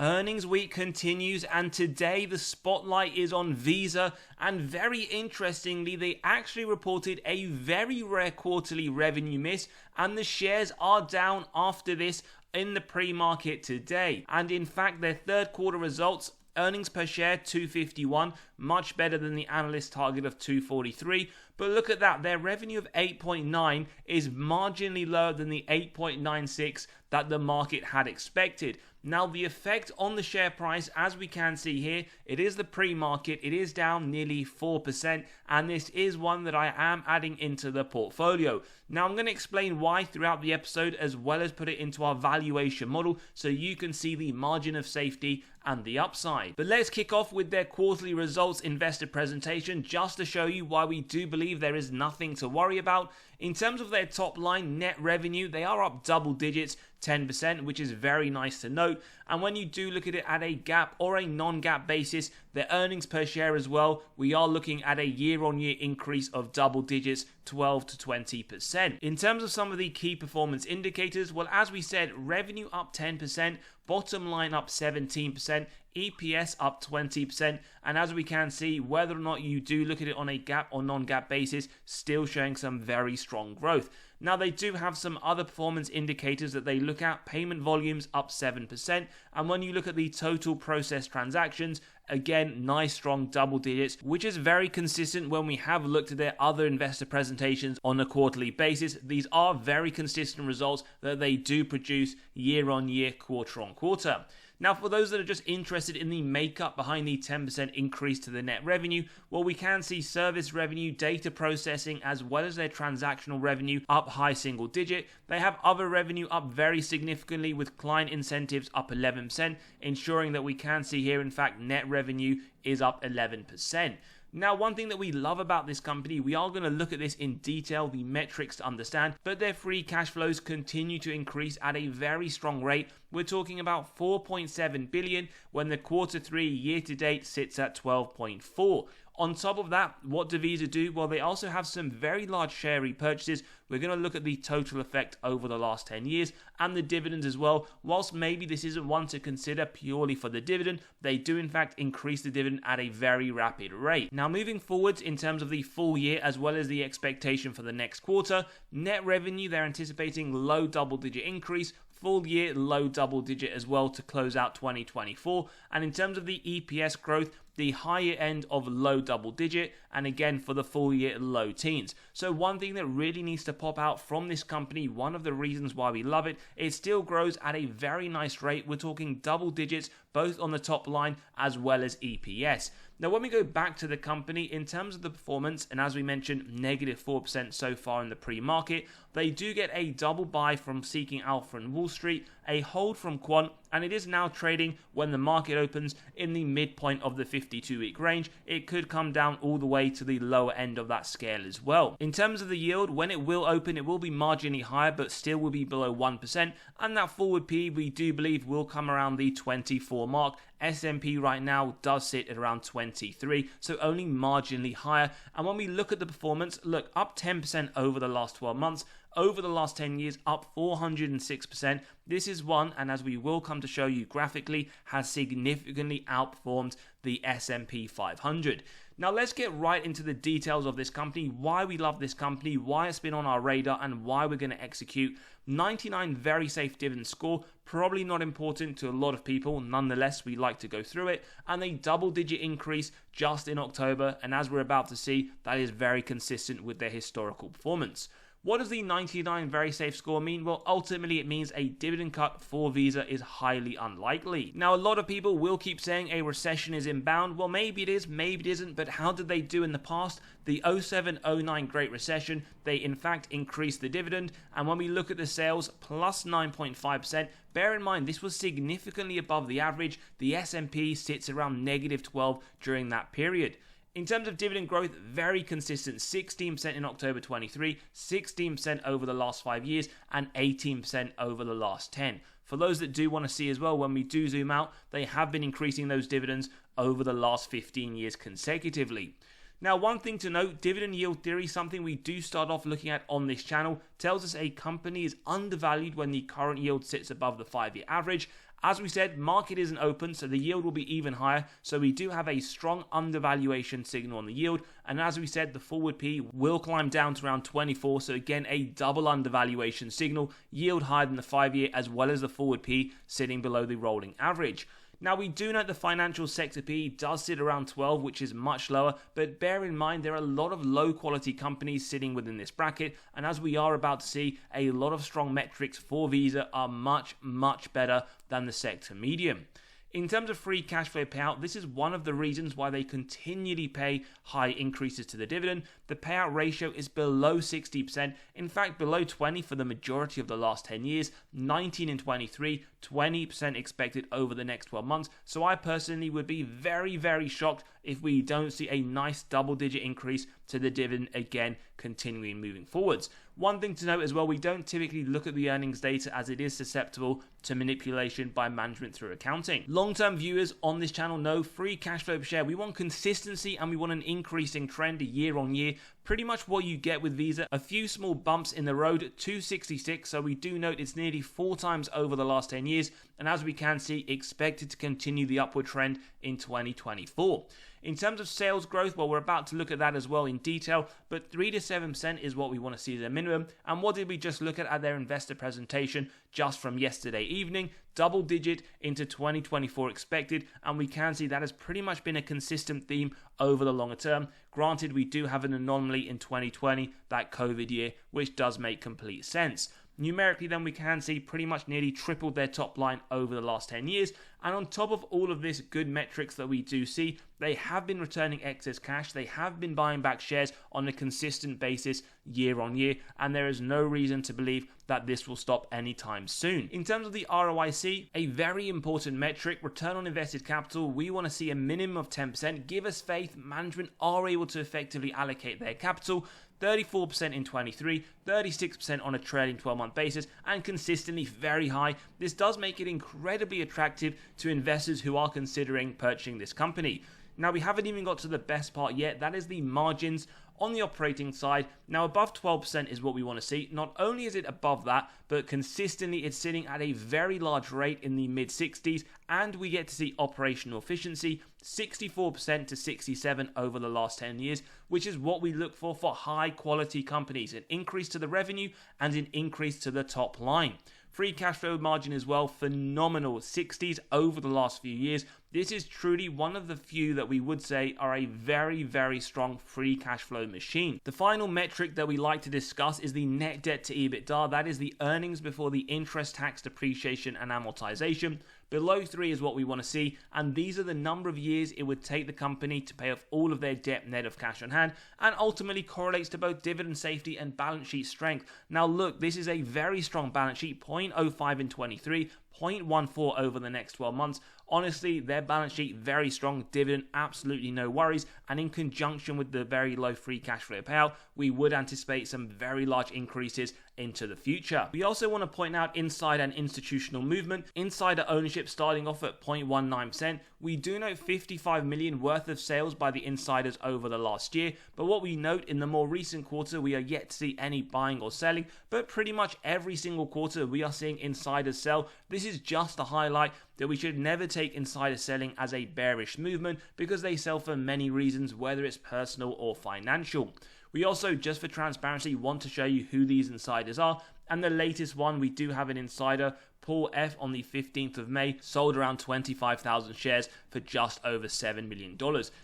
Earnings week continues, and today the spotlight is on Visa, and very interestingly, they actually reported a very rare quarterly revenue miss, and the shares are down after this in the pre-market today. And in fact, their third quarter results, earnings per share 251, much better than the analyst target of 243. But look at that, their revenue of 8.9 is marginally lower than the 8.96 that the market had expected. Now, the effect on the share price, as we can see here, it is the pre-market, it is down nearly 4%, and this is one that I am adding into the portfolio. Now, I'm going to explain why throughout the episode, as well as put it into our valuation model, so you can see the margin of safety and the upside. But let's kick off with their quarterly results investor presentation, just to show you why we do believe there is nothing to worry about. In terms of their top line net revenue, they are up double digits, 10%, which is very nice to note. And when you do look at it at a GAAP or a non-GAAP basis, their earnings per share as well, we are looking at a year-on-year increase of double digits, 12 to 20%. In terms of some of the key performance indicators, well, as we said, revenue up 10%, bottom line up 17%, EPS up 20%, and as we can see, whether or not you do look at it on a GAAP or non-GAAP basis, still showing some very strong growth. Now, they do have some other performance indicators that they look at. Payment volumes up 7%, and when you look at the total processed transactions, again, nice strong double digits, which is very consistent when we have looked at their other investor presentations on a quarterly basis. These are very consistent results that they do produce year on year, quarter on quarter. Now, for those that are just interested in the makeup behind the 10% increase to the net revenue, well, we can see service revenue, data processing, as well as their transactional revenue up high single digit. They have other revenue up very significantly, with client incentives up 11%, ensuring that we can see here, in fact, net revenue is up 11%. Now, one thing that we love about this company, we are going to look at this in detail, the metrics to understand, but their free cash flows continue to increase at a very strong rate. We're talking about 4.7 billion when the quarter 3 year to date sits at 12.4. On top of that, what do Visa do? Well, they also have some very large share repurchases. We're going to look at the total effect over the last 10 years and the dividends as well. Whilst maybe this isn't one to consider purely for the dividend, they do in fact increase the dividend at a very rapid rate. Now, moving forwards in terms of the full year as well as the expectation for the next quarter, net revenue, they're anticipating low double-digit increase. Full year, low double digit as well to close out 2024. And in terms of the EPS growth, the higher end of low double digit, and again for the full year, low teens. So one thing that really needs to pop out from this company, one of the reasons why we love it, it still grows at a very nice rate. We're talking double digits, both on the top line as well as EPS. Now, when we go back to the company, in terms of the performance, and as we mentioned, negative 4% so far in the pre-market, they do get a double buy from Seeking Alpha and Wall Street, a hold from Quant, and it is now trading when the market opens in the midpoint of the 52-week range. It could come down all the way to the lower end of that scale as well. In terms of the yield, when it will open, it will be marginally higher, but still will be below 1%, and that forward P we do believe will come around the 24 mark. S&P right now does sit at around 23, so only marginally higher. And when we look at the performance, look, up 10% over the last 12 months, over the last 10 years, up 406%. This is one, and as we will come to show you graphically, has significantly outperformed the S&P 500. Now, let's get right into the details of this company, why we love this company, why it's been on our radar, and why we're going to execute. 99 very safe dividend score, probably not important to a lot of people. Nonetheless, we like to go through it. And a double-digit increase just in October, and as we're about to see, that is very consistent with their historical performance. What does the 99 very safe score mean? Well, ultimately it means a dividend cut for Visa is highly unlikely. Now, a lot of people will keep saying a recession is inbound. Well, maybe it is, maybe it isn't, but how did they do in the past? The 07-09 Great Recession, they in fact increased the dividend, and when we look at the sales, plus 9.5%, bear in mind this was significantly above the average. The S&P sits around negative 12 during that period. In terms of dividend growth, very consistent, 16% in October 23, 16% over the last 5 years, and 18% over the last 10. For those that do want to see as well, when we do zoom out, they have been increasing those dividends over the last 15 years consecutively. Now, one thing to note, dividend yield theory, something we do start off looking at on this channel, tells us a company is undervalued when the current yield sits above the 5-year average, As we said, market isn't open, so the yield will be even higher. So we do have a strong undervaluation signal on the yield. And as we said, the forward P will climb down to around 24. So again, a double undervaluation signal, yield higher than the 5-year, as well as the forward P sitting below the rolling average. Now, we do note the financial sector PE does sit around 12, which is much lower, but bear in mind there are a lot of low quality companies sitting within this bracket, and as we are about to see, a lot of strong metrics for Visa are much, much better than the sector median. In terms of free cash flow payout, this is one of the reasons why they continually pay high increases to the dividend. The payout ratio is below 60%, in fact below 20% for the majority of the last 10 years, 19 in 23, 20% expected over the next 12 months. So I personally would be very, very shocked if we don't see a nice double-digit increase to the dividend again, continuing moving forwards. One thing to note as well, we don't typically look at the earnings data as it is susceptible to manipulation by management through accounting. Long-term viewers on this channel know free cash flow per share. We want consistency and we want an increasing trend year on year. Pretty much what you get with Visa. A few small bumps in the road, 266, so we do note it's nearly 4 times over the last 10 years, and as we can see, expected to continue the upward trend in 2024. In terms of sales growth, well, we're about to look at that as well in detail, but 3 to 7% is what we want to see as a minimum. And what did we just look at their investor presentation just from yesterday evening? Double digit into 2024 expected, and we can see that has pretty much been a consistent theme over the longer term. Granted, we do have an anomaly in 2020, that COVID year, which does make complete sense. Numerically, then, we can see pretty much nearly tripled their top line over the last 10 years. And on top of all of this good metrics that we do see, they have been returning excess cash. They have been buying back shares on a consistent basis year on year. And there is no reason to believe that this will stop anytime soon. In terms of the ROIC, a very important metric, return on invested capital, we want to see a minimum of 10%. Give us faith, management are able to effectively allocate their capital. 34% in 23, 36% on a trailing 12-month basis, and consistently very high. This does make it incredibly attractive to investors who are considering purchasing this company. Now, we haven't even got to the best part yet. That is the margins on the operating side. Now, above 12% is what we want to see. Not only is it above that, but consistently it's sitting at a very large rate in the mid-60s, and we get to see operational efficiency 64% to 67% over the last 10 years, which is what we look for high quality companies, an increase to the revenue and an increase to the top line. Free cash flow margin as well, phenomenal, 60s over the last few years. This is truly one of the few that we would say are a very, very strong free cash flow machine. The final metric that we like to discuss is the net debt to EBITDA. That is the earnings before the interest, tax, depreciation, and amortization. Below 3 is what we want to see, and these are the number of years it would take the company to pay off all of their debt net of cash on hand, and ultimately correlates to both dividend safety and balance sheet strength. Now look, this is a very strong balance sheet, 0.05 in 23, 0.14 over the next 12 months. Honestly, their balance sheet, very strong. Dividend, absolutely no worries. And in conjunction with the very low free cash flow payout, we would anticipate some very large increases into the future. We also want to point out insider and institutional movement. Insider ownership starting off at 0.19%. We do note 55 million worth of sales by the insiders over the last year, but what we note in the more recent quarter, we are yet to see any buying or selling, but pretty much every single quarter we are seeing insiders sell. This is just a highlight that we should never take insider selling as a bearish movement, because they sell for many reasons, whether it's personal or financial. We also, just for transparency, want to show you who these insiders are. And the latest one, we do have an insider, Paul F, on the 15th of May, sold around 25,000 shares for just over $7 million.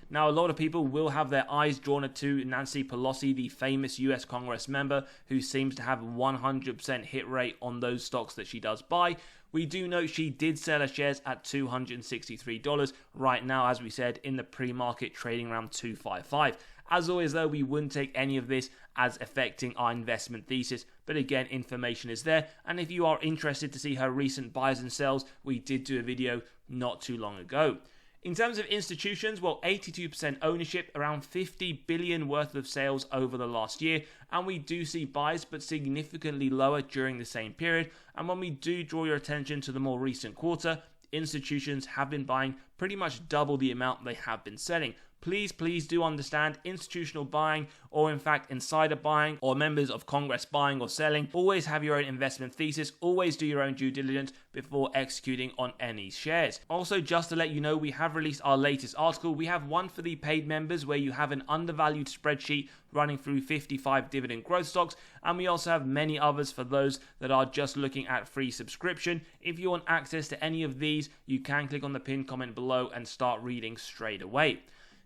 Now, a lot of people will have their eyes drawn to Nancy Pelosi, the famous US Congress member, who seems to have 100% hit rate on those stocks that she does buy. We do note she did sell her shares at $263. Right now, as we said, in the pre-market trading around $255. As always, though, we wouldn't take any of this as affecting our investment thesis. But again, information is there. And if you are interested to see her recent buys and sells, we did do a video not too long ago. In terms of institutions, well, 82% ownership, around 50 billion worth of sales over the last year. And we do see buys, but significantly lower during the same period. And when we do draw your attention to the more recent quarter, institutions have been buying pretty much double the amount they have been selling. please do understand institutional buying, or in fact insider buying, or members of Congress buying or selling. Always have your own investment thesis, always do your own due diligence before executing on any shares. Also, just to let you know, we have released our latest article. We have one for the paid members where you have an undervalued spreadsheet running through 55 dividend growth stocks, and we also have many others for those that are just looking at free subscription. If you want access to any of these, you can click on the pinned comment below and start reading straight away.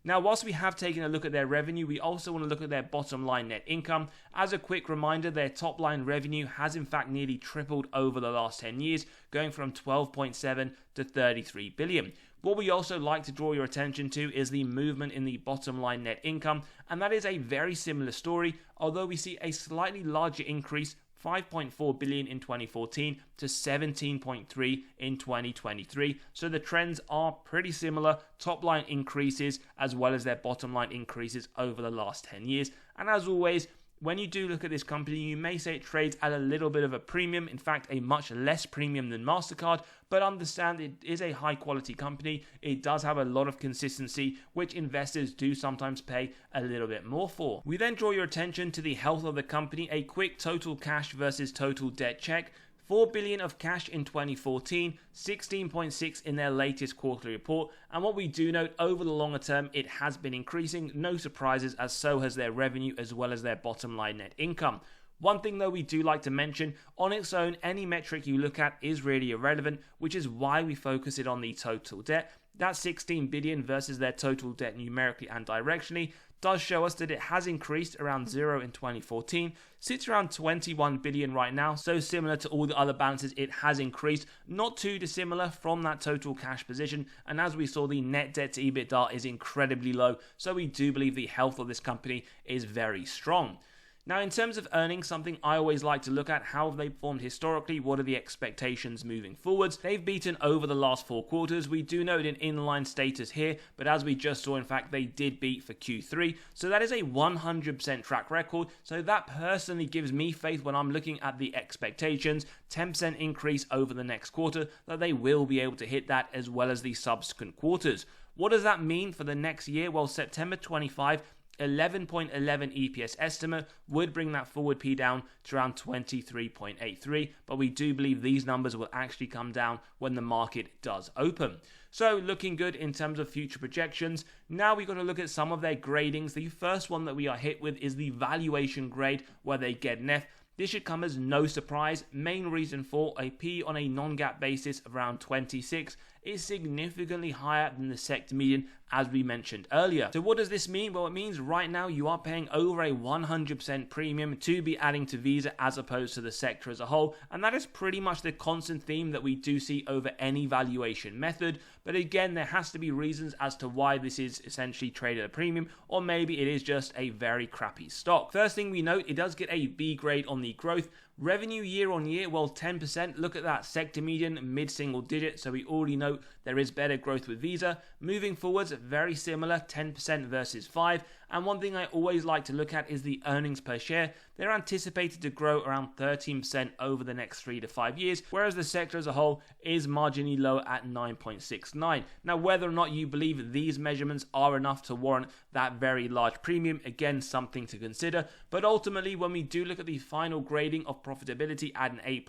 Now, whilst we have taken a look at their revenue, we also want to look at their bottom line net income. As a quick reminder, their top line revenue has in fact nearly tripled over the last 10 years, going from 12.7 to 33 billion. What we also like to draw your attention to is the movement in the bottom line net income, and that is a very similar story, although we see a slightly larger increase, 5.4 billion in 2014 to 17.3 in 2023. So the trends are pretty similar, top line increases as well as their bottom line increases over the last 10 years. And as always, when you do look at this company, you may say it trades at a little bit of a premium, in fact a much less premium than MasterCard, but understand it is a high quality company. It does have a lot of consistency, which investors do sometimes pay a little bit more for. We then draw your attention to the health of the company, a quick total cash versus total debt check. 4 billion of cash in 2014, 16.6 in their latest quarterly report, and what we do note over the longer term, it has been increasing, no surprises, as so has their revenue as well as their bottom line net income. One thing though we do like to mention, on its own, any metric you look at is really irrelevant, which is why we focus it on the total debt. That 16 billion versus their total debt numerically and directionally does show us that it has increased around 0 in 2014, sits around 21 billion right now, so similar to all the other balances, it has increased, not too dissimilar from that total cash position, and as we saw, the net debt to EBITDA is incredibly low, so we do believe the health of this company is very strong. Now, in terms of earnings, something I always like to look at, how have they performed historically, what are the expectations moving forwards? They've beaten over the last 4 quarters. We do note an inline status here, but as we just saw, in fact, they did beat for Q3. So that is a 100% track record. So that personally gives me faith when I'm looking at the expectations, 10% increase over the next quarter, that they will be able to hit that as well as the subsequent quarters. What does that mean for the next year? Well, September 25, 11.11 EPS estimate would bring that forward P down to around 23.83, but we do believe these numbers will actually come down when the market does open. So looking good in terms of future projections. Now we've got to look at some of their gradings. The first one that we are hit with is the valuation grade, where they get an F. This should come as no surprise. Main reason for a P on a non-GAAP basis of around 26 is significantly higher than the sector median, as we mentioned earlier. So what does this mean? Well, it means right now you are paying over a 100% premium to be adding to Visa as opposed to the sector as a whole, and that is pretty much the constant theme that we do see over any valuation method. But again, there has to be reasons as to why this is essentially traded at a premium, or maybe it is just a very crappy stock. First thing we note, it does get a B grade on the growth. Revenue year on year, well, 10%. Look at that sector median, mid-single digit. So we already know there is better growth with Visa. Moving forwards, very similar, 10% versus 5%. And one thing I always like to look at is the earnings per share. They're anticipated to grow around 13% over the next 3 to 5 years, whereas the sector as a whole is marginally low at 9.69. Now, whether or not you believe these measurements are enough to warrant that very large premium, again, something to consider. But ultimately, when we do look at the final grading of profitability at an A+,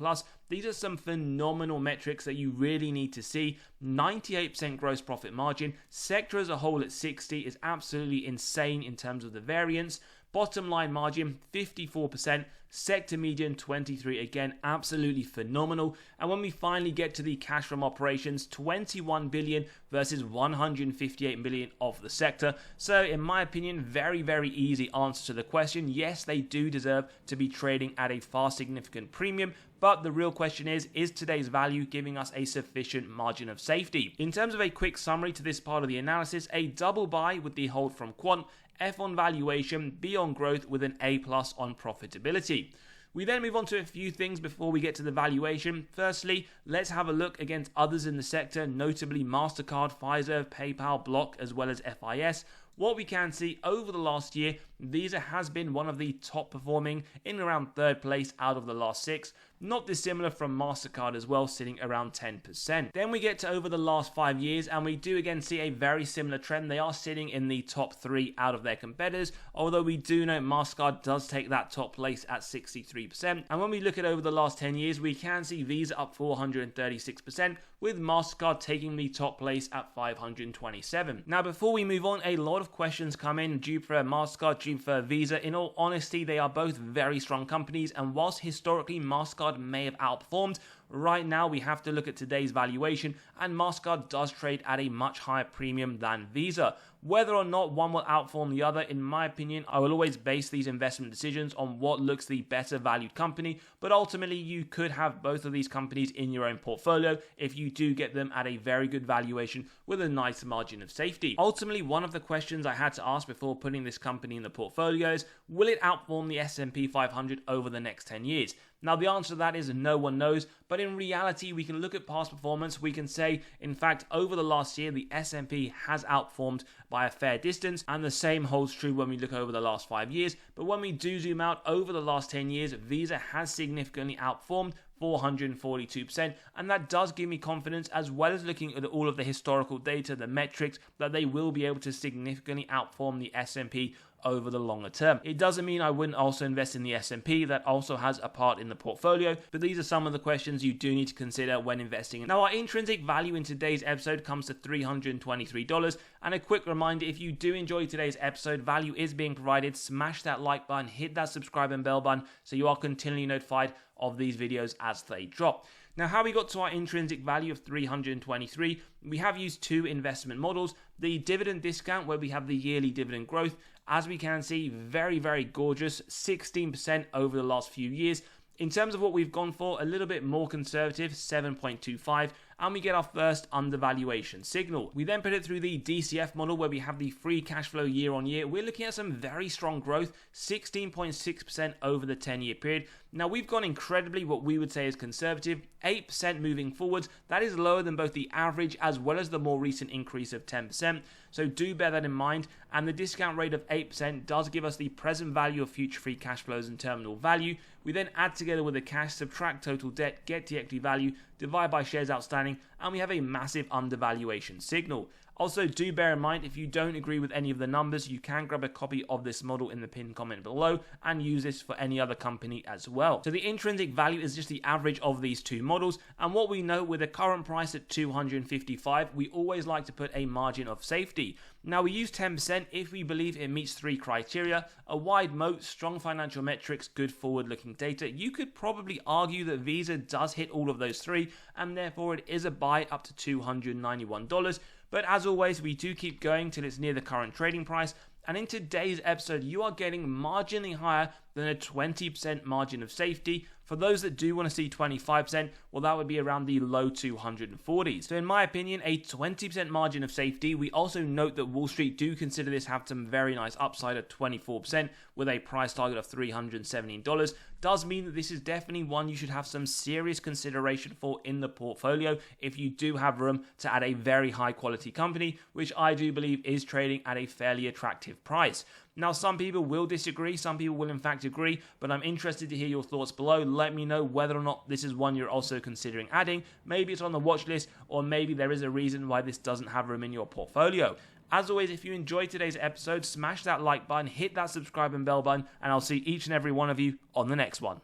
these are some phenomenal metrics that you really need to see. 98% gross profit margin, sector as a whole at 60 is absolutely insane in terms of the variance. Bottom line margin, 54%. Sector median, 23%. Again, absolutely phenomenal. And when we finally get to the cash from operations, 21 billion versus 158 million of the sector. So in my opinion, very, very easy answer to the question. Yes, they do deserve to be trading at a far significant premium. But the real question is today's value giving us a sufficient margin of safety? In terms of a quick summary to this part of the analysis, a double buy with the hold from Quant, F on valuation, B on growth with an A+ on profitability. We then move on to a few things before we get to the valuation. Firstly, let's have a look against others in the sector, notably MasterCard, Pfizer, PayPal, Block, as well as FIS. What we can see over the last year, Visa has been one of the top performing in around third place out of the last 6. Not dissimilar from MasterCard as well, sitting around 10%. Then we get to over the last 5 years, and we do again see a very similar trend. They are sitting in the top 3 out of their competitors, although we do know MasterCard does take that top place at 63%. And when we look at over the last 10 years, we can see Visa up 436%, with MasterCard taking the top place at 527. Now, before we move on, a lot of questions come in. Do you prefer MasterCard? Do you prefer Visa? In all honesty, they are both very strong companies, and whilst historically MasterCard may have outperformed, right now we have to look at today's valuation, and MasterCard does trade at a much higher premium than Visa. Whether or not one will outperform the other, in my opinion, I will always base these investment decisions on what looks the better valued company, but ultimately you could have both of these companies in your own portfolio if you do get them at a very good valuation with a nice margin of safety. Ultimately, one of the questions I had to ask before putting this company in the portfolio is, will it outperform the S&P 500 over the next 10 years? Now, the answer to that is no one knows, but in reality, we can look at past performance. We can say, in fact, over the last year, the S&P has outperformed by a fair distance, and the same holds true when we look over the last 5 years. But when we do zoom out over the last 10 years, Visa has significantly outperformed 442%, and that does give me confidence, as well as looking at all of the historical data, the metrics, that they will be able to significantly outperform the S&P over the longer term. It doesn't mean I wouldn't also invest in the S&P, that also has a part in the portfolio, but these are some of the questions you do need to consider when investing. Now, our intrinsic value in today's episode comes to $323, and a quick reminder, if you do enjoy today's episode, value is being provided. Smash that like button, hit that subscribe and bell button so you are continually notified of these videos as they drop. Now, how we got to our intrinsic value of 323, we have used 2 investment models. The dividend discount, where we have the yearly dividend growth, as we can see, very, very gorgeous, 16% over the last few years. In terms of what we've gone for, a little bit more conservative, 7.25, and we get our first undervaluation signal. We then put it through the DCF model, where we have the free cash flow year on year. We're looking at some very strong growth, 16.6% over the 10-year period. Now, we've gone incredibly what we would say is conservative, 8% moving forwards. That is lower than both the average as well as the more recent increase of 10%. So do bear that in mind. And the discount rate of 8% does give us the present value of future free cash flows and terminal value. We then add together with the cash, subtract total debt, get the equity value, divide by shares outstanding, and we have a massive undervaluation signal. Also, do bear in mind, if you don't agree with any of the numbers, you can grab a copy of this model in the pinned comment below and use this for any other company as well. So the intrinsic value is just the average of these 2 models, and what we know with the current price at $255, we always like to put a margin of safety. Now, we use 10% if we believe it meets 3 criteria: a wide moat, strong financial metrics, good forward-looking data. You could probably argue that Visa does hit all of those 3, and therefore it is a buy up to $291. But as always, we do keep going till it's near the current trading price. And in today's episode, you are getting marginally higher than a 20% margin of safety. For those that do want to see 25%, well, that would be around the low 240s. So in my opinion, a 20% margin of safety. We also note that Wall Street do consider this have some very nice upside at 24% with a price target of $317. Does mean that this is definitely one you should have some serious consideration for in the portfolio if you do have room to add a very high quality company, which I do believe is trading at a fairly attractive price. Now, some people will disagree, some people will in fact agree, but I'm interested to hear your thoughts below. Let me know whether or not this is one you're also considering adding. Maybe it's on the watch list, or maybe there is a reason why this doesn't have room in your portfolio. As always, if you enjoyed today's episode, smash that like button, hit that subscribe and bell button, and I'll see each and every one of you on the next one.